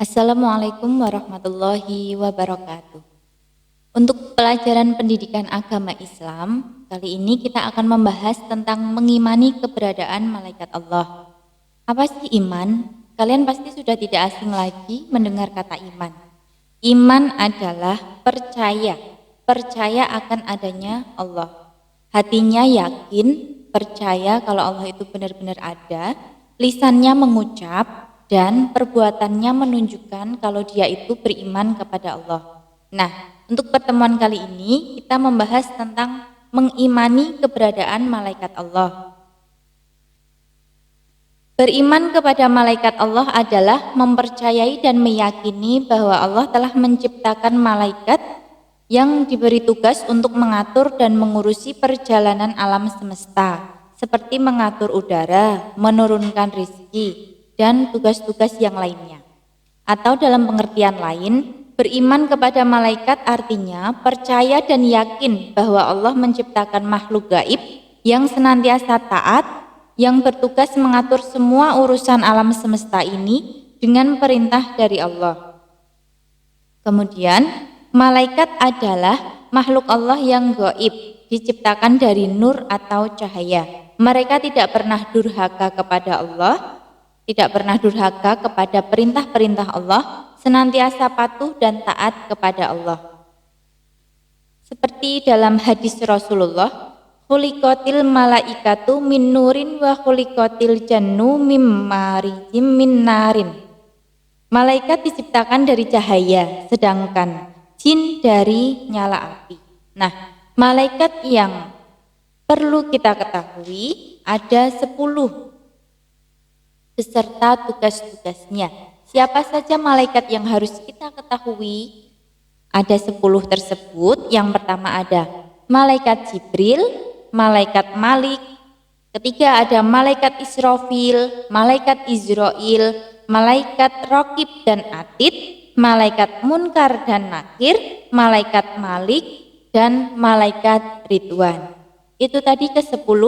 Assalamualaikum warahmatullahi wabarakatuh. Untuk pelajaran pendidikan agama Islam, kali ini kita akan membahas tentang mengimani keberadaan malaikat Allah. Apa sih iman? Kalian pasti sudah tidak asing lagi mendengar kata iman. Iman adalah percaya akan adanya Allah. Hatinya yakin, percaya kalau Allah itu benar-benar ada, lisannya mengucap, dan perbuatannya menunjukkan kalau dia itu beriman kepada Allah. Nah, untuk pertemuan kali ini kita membahas tentang mengimani keberadaan malaikat Allah. Beriman kepada malaikat Allah adalah mempercayai dan meyakini bahwa Allah telah menciptakan malaikat yang diberi tugas untuk mengatur dan mengurusi perjalanan alam semesta, seperti mengatur udara, menurunkan rizki, dan tugas-tugas yang lainnya. Atau dalam pengertian lain, beriman kepada malaikat artinya percaya dan yakin bahwa Allah menciptakan makhluk gaib yang senantiasa taat, yang bertugas mengatur semua urusan alam semesta ini dengan perintah dari Allah. Kemudian, malaikat adalah makhluk Allah yang gaib, diciptakan dari nur atau cahaya. Mereka tidak pernah durhaka kepada Allah, tidak pernah durhaka kepada perintah-perintah Allah, senantiasa patuh dan taat kepada Allah. Seperti dalam hadis Rasulullah, khuliqatil malaikatu min nurin wa khuliqatil jannu mim marijim min narin. Malaikat diciptakan dari cahaya, sedangkan jin dari nyala api. Nah, malaikat yang perlu kita ketahui ada 10 beserta tugas-tugasnya. Siapa saja malaikat yang harus kita ketahui? Ada 10 tersebut. Yang pertama ada malaikat Jibril, malaikat Malik. Ketiga ada malaikat Israfil, malaikat Izrail, malaikat Raqib dan Atid, malaikat Munkar dan Nakir, malaikat Malik, dan malaikat Ridwan. Itu tadi ke-10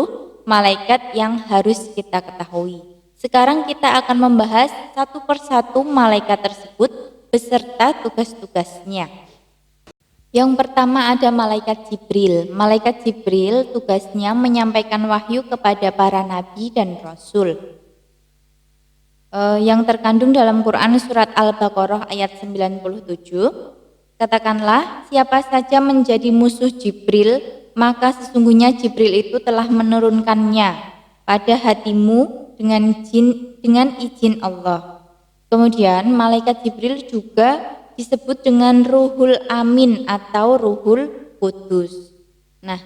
malaikat yang harus kita ketahui. Sekarang kita akan membahas satu persatu malaikat tersebut beserta tugas-tugasnya. Yang pertama ada malaikat Jibril. Malaikat Jibril tugasnya menyampaikan wahyu kepada para nabi dan rasul. Yang terkandung dalam Quran surat Al-Baqarah ayat 97. Katakanlah, siapa saja menjadi musuh Jibril, maka sesungguhnya Jibril itu telah menurunkannya pada hatimu dengan izin Allah. Kemudian malaikat Jibril juga disebut dengan Ruhul Amin atau Ruhul Kudus. Nah,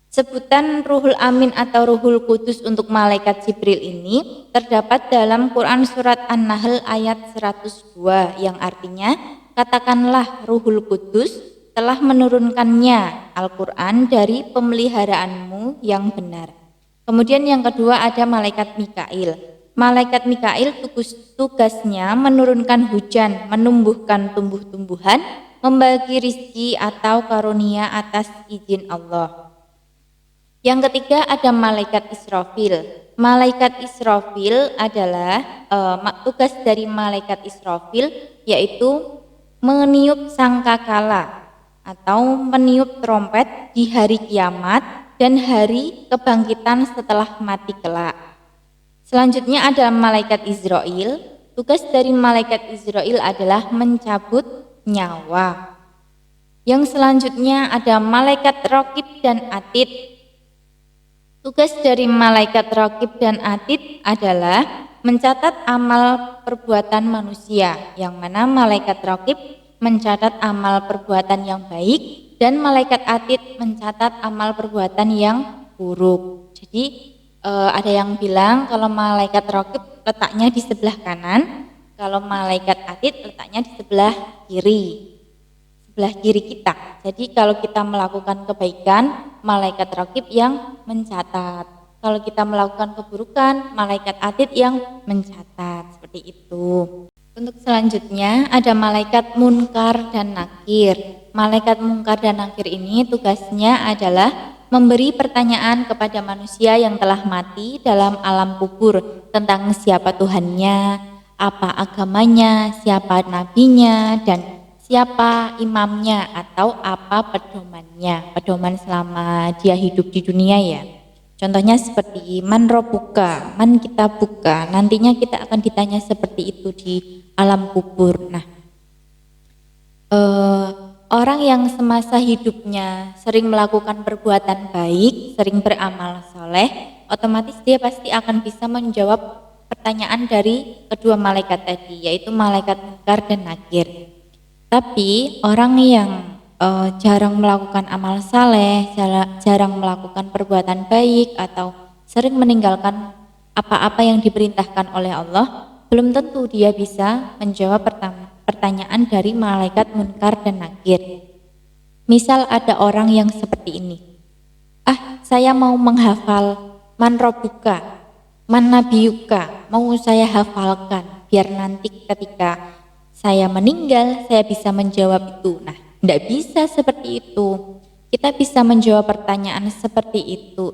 sebutan Ruhul Amin atau Ruhul Kudus untuk malaikat Jibril ini terdapat dalam Quran surat An-Nahl ayat 102 yang artinya, katakanlah Ruhul Kudus telah menurunkannya Al-Quran dari pemeliharaanmu yang benar. Kemudian yang kedua ada malaikat Mikail. Malaikat Mikail tugasnya menurunkan hujan, menumbuhkan tumbuh-tumbuhan, membagi rizki atau karunia atas izin Allah. Yang ketiga ada malaikat Israfil. Malaikat Israfil adalah tugas dari malaikat Israfil yaitu meniup sangkakala atau meniup trompet di hari kiamat dan hari kebangkitan setelah mati kelak. Selanjutnya ada malaikat Izrail. Tugas dari malaikat Izrail adalah mencabut nyawa. Yang selanjutnya ada malaikat Raqib dan Atid. Tugas dari malaikat Raqib dan Atid adalah mencatat amal perbuatan manusia, yang mana malaikat Raqib mencatat amal perbuatan yang baik dan malaikat Atid mencatat amal perbuatan yang buruk. Jadi ada yang bilang kalau malaikat Raqib letaknya di sebelah kanan, kalau malaikat Atid letaknya di sebelah kiri kita. Jadi kalau kita melakukan kebaikan, malaikat Raqib yang mencatat. Kalau kita melakukan keburukan, malaikat Atid yang mencatat. Seperti itu. Untuk selanjutnya ada malaikat Munkar dan Nakir. Malaikat Munkar dan Nakir ini tugasnya adalah memberi pertanyaan kepada manusia yang telah mati dalam alam kubur tentang siapa Tuhannya, apa agamanya, siapa nabinya, dan siapa imamnya atau apa pedomannya, pedoman selama dia hidup di dunia ya. Contohnya seperti man robuka, man kitabuka, nantinya kita akan ditanya seperti itu di alam kubur. Nah, orang yang semasa hidupnya sering melakukan perbuatan baik, sering beramal soleh, otomatis dia pasti akan bisa menjawab pertanyaan dari kedua malaikat tadi, yaitu malaikat munkar dan nakir. Tapi orang yang jarang melakukan amal saleh, jarang melakukan perbuatan baik atau sering meninggalkan apa-apa yang diperintahkan oleh Allah, belum tentu dia bisa menjawab pertanyaan dari malaikat munkar dan nakir. Misal ada orang yang seperti ini. Saya mau menghafal man robuka, man nabiyuka, mau saya hafalkan biar nanti ketika saya meninggal saya bisa menjawab itu. Nah, tidak bisa seperti itu. Kita bisa menjawab pertanyaan seperti itu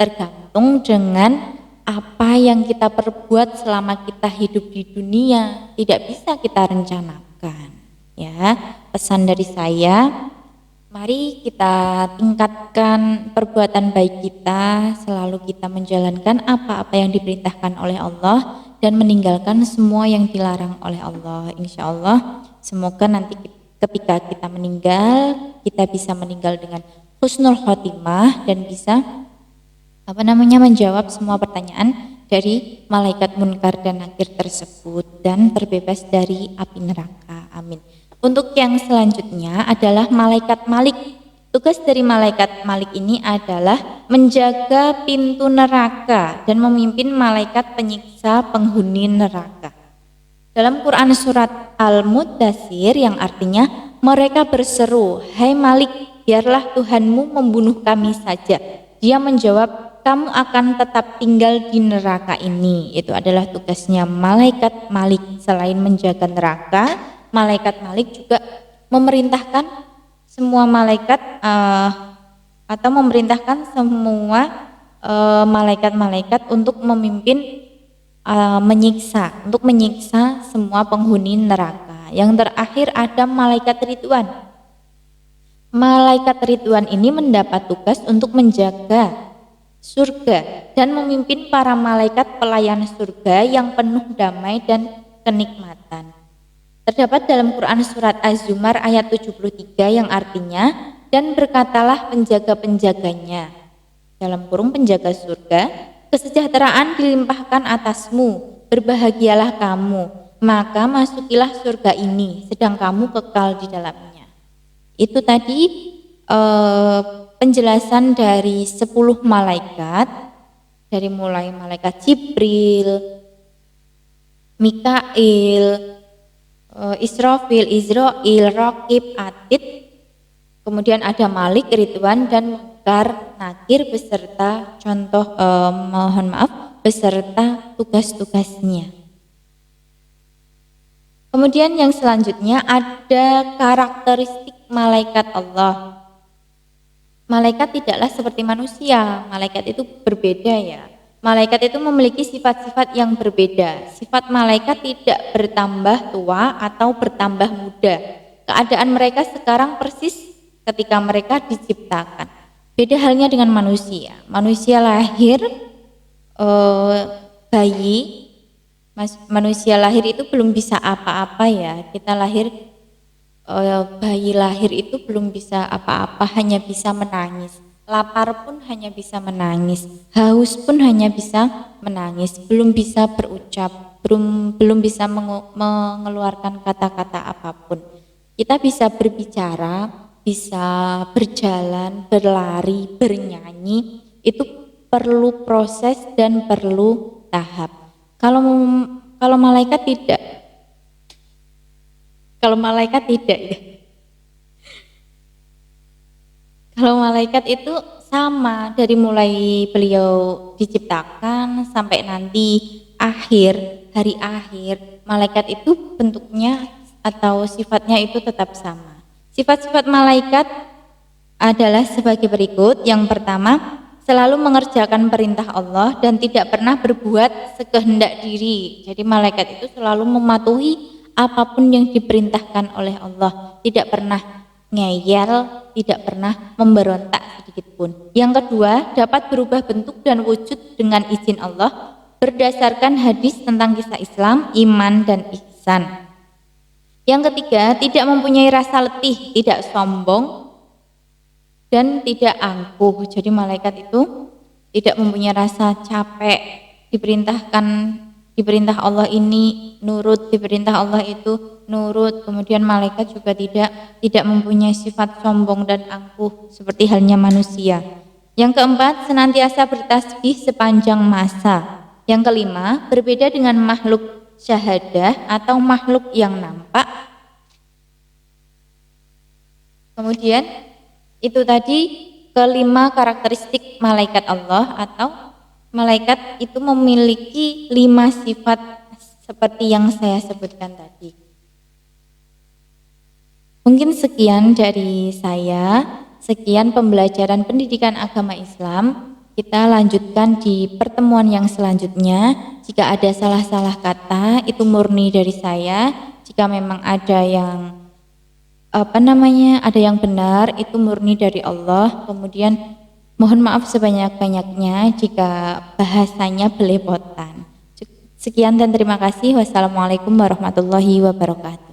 tergantung dengan apa yang kita perbuat selama kita hidup di dunia. Tidak bisa kita rencanakan. Ya, pesan dari saya, mari kita tingkatkan perbuatan baik kita, selalu kita menjalankan apa-apa yang diperintahkan oleh Allah dan meninggalkan semua yang dilarang oleh Allah. Insya Allah semoga nanti ketika kita meninggal, kita bisa meninggal dengan husnul khotimah dan bisa menjawab semua pertanyaan dari malaikat munkar dan nakir tersebut dan terbebas dari api neraka. Amin. Untuk yang selanjutnya adalah malaikat Malik. Tugas dari malaikat Malik ini adalah menjaga pintu neraka dan memimpin malaikat penyiksa penghuni neraka. Dalam Quran surat Al-Muddatsir yang artinya mereka berseru, "Hai Malik, biarlah Tuhanmu membunuh kami saja." Dia menjawab, "Kamu akan tetap tinggal di neraka ini." Itu adalah tugasnya malaikat Malik. Selain menjaga neraka, malaikat Malik juga memerintahkan semua malaikat atau memerintahkan semua malaikat-malaikat untuk memimpin untuk menyiksa semua penghuni neraka. Yang terakhir ada malaikat Ridwan. Malaikat Ridwan ini mendapat tugas untuk menjaga surga dan memimpin para malaikat pelayan surga yang penuh damai dan kenikmatan. Terdapat dalam Quran surat Az-Zumar ayat 73 yang artinya, dan berkatalah penjaga-penjaganya, dalam kurung penjaga surga, kesejahteraan dilimpahkan atasmu, berbahagialah kamu, maka masukilah surga ini, sedang kamu kekal di dalamnya. Itu tadi penjelasan dari 10 malaikat, dari mulai malaikat Jibril, Mikail, Israfil, Izrail, Raqib, Atid, kemudian ada Malik, Ridwan, dan Munkar, Nakir beserta beserta tugas-tugasnya. Kemudian yang selanjutnya ada karakteristik malaikat Allah. Malaikat tidaklah seperti manusia, malaikat itu berbeda ya. Malaikat itu memiliki sifat-sifat yang berbeda. Sifat malaikat tidak bertambah tua atau bertambah muda. Keadaan mereka sekarang persis ketika mereka diciptakan. Beda halnya dengan manusia. Manusia lahir manusia lahir itu belum bisa apa-apa ya. Kita lahir bayi lahir itu belum bisa apa-apa, hanya bisa menangis. Lapar pun hanya bisa menangis, haus pun hanya bisa menangis, belum bisa berucap, belum bisa mengeluarkan kata-kata apapun. Kita bisa berbicara, bisa berjalan, berlari, bernyanyi, itu perlu proses dan perlu tahap. Kalau malaikat tidak. Kalau malaikat tidak ya. Kalau malaikat itu sama dari mulai beliau diciptakan sampai nanti hari akhir, malaikat itu bentuknya atau sifatnya itu tetap sama. Sifat-sifat malaikat adalah sebagai berikut. Yang pertama, selalu mengerjakan perintah Allah dan tidak pernah berbuat sekehendak diri. Jadi malaikat itu selalu mematuhi apapun yang diperintahkan oleh Allah, tidak pernah ngeyel, tidak pernah memberontak sedikit pun. Yang kedua, dapat berubah bentuk dan wujud dengan izin Allah berdasarkan hadis tentang kisah Islam, iman dan ihsan. Yang ketiga, tidak mempunyai rasa letih, tidak sombong dan tidak angkuh. Jadi malaikat itu tidak mempunyai rasa capek, diperintah Allah ini nurut, diperintah Allah itu nurut. Kemudian malaikat juga tidak mempunyai sifat sombong dan angkuh seperti halnya manusia. Yang keempat, senantiasa bertasbih sepanjang masa. Yang kelima, berbeda dengan makhluk syahadah atau makhluk yang nampak. Kemudian itu tadi kelima karakteristik malaikat Allah, atau malaikat itu memiliki 5 sifat seperti yang saya sebutkan tadi. Mungkin sekian dari saya, sekian pembelajaran pendidikan agama Islam. Kita lanjutkan di pertemuan yang selanjutnya. Jika ada salah-salah kata, itu murni dari saya. Jika memang ada yang ada yang benar, itu murni dari Allah. Kemudian mohon maaf sebanyak-banyaknya jika bahasanya belepotan. Sekian dan terima kasih. Wassalamualaikum warahmatullahi wabarakatuh.